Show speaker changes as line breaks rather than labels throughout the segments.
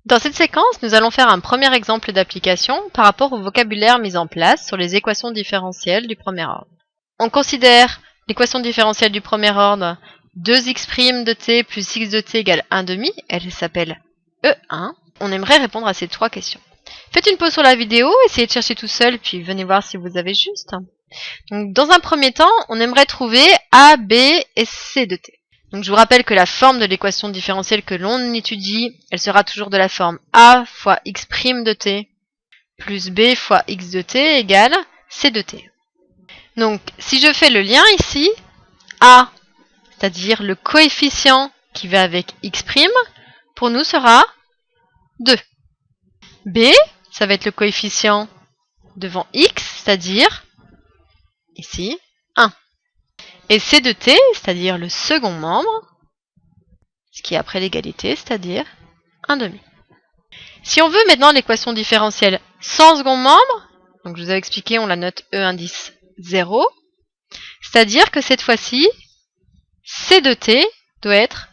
Dans cette séquence, nous allons faire un premier exemple d'application par rapport au vocabulaire mis en place sur les équations différentielles du premier ordre. On considère l'équation différentielle du premier ordre 2x' de t plus x de t égale 1/2, elle s'appelle E1. On aimerait répondre à ces trois questions. Faites une pause sur la vidéo, essayez de chercher tout seul, puis venez voir si vous avez juste. Donc, dans un premier temps, on aimerait trouver a, b et c de t. Donc, je vous rappelle que la forme de l'équation différentielle que l'on étudie, elle sera toujours de la forme a fois x' de t plus b fois x de t égale c de t. Donc, si je fais le lien ici, a, c'est-à-dire le coefficient qui va avec x', pour nous sera 2. B, ça va être le coefficient devant x, c'est-à-dire ici 1. Et c de t, c'est-à-dire le second membre, ce qui est après l'égalité, c'est-à-dire 1/2. Si on veut maintenant l'équation différentielle sans second membre, donc je vous avais expliqué, on la note E indice 0, c'est-à-dire que cette fois-ci, c de t doit être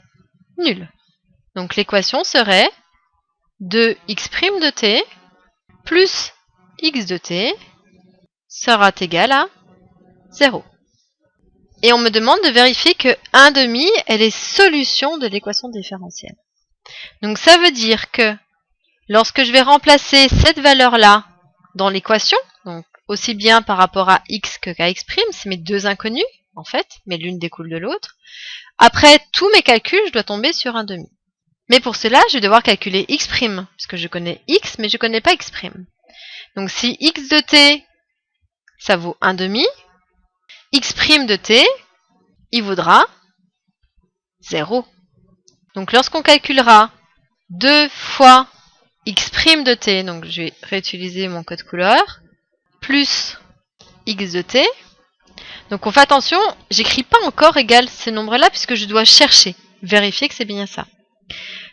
nul. Donc l'équation serait 2x' de t plus x de t sera égal à 0. Et on me demande de vérifier que 1/2 est les solutions de l'équation différentielle. Donc ça veut dire que lorsque je vais remplacer cette valeur-là dans l'équation, donc aussi bien par rapport à x que qu'à x', c'est mes deux inconnus en fait, mais l'une découle de l'autre, après tous mes calculs, je dois tomber sur 1/2. Mais pour cela, je vais devoir calculer x', puisque je connais x, mais je ne connais pas x'. Donc si x de t, ça vaut 1/2, x' de t, il vaudra 0. Donc lorsqu'on calculera 2 fois x' de t, donc je vais réutiliser mon code couleur, plus x de t, donc on fait attention, j'écris pas encore égal ces nombres-là, puisque je dois chercher, vérifier que c'est bien ça.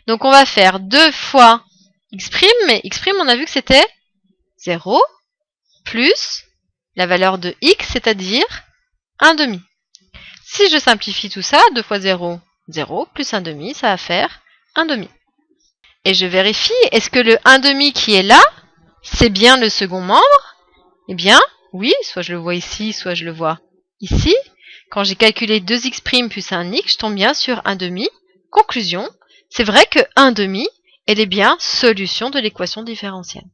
Donc on va faire 2 fois x', mais x', on a vu que c'était 0, plus la valeur de x, c'est-à-dire 1/2. Si je simplifie tout ça, 2 fois 0, 0, plus 1/2, ça va faire 1/2. Et je vérifie, est-ce que le 1/2 qui est là, c'est bien le second membre? Eh bien, oui, soit je le vois ici, soit je le vois ici. Quand j'ai calculé 2x' plus 1x, je tombe bien sur 1/2. Conclusion, c'est vrai que 1/2, elle est bien solution de l'équation différentielle.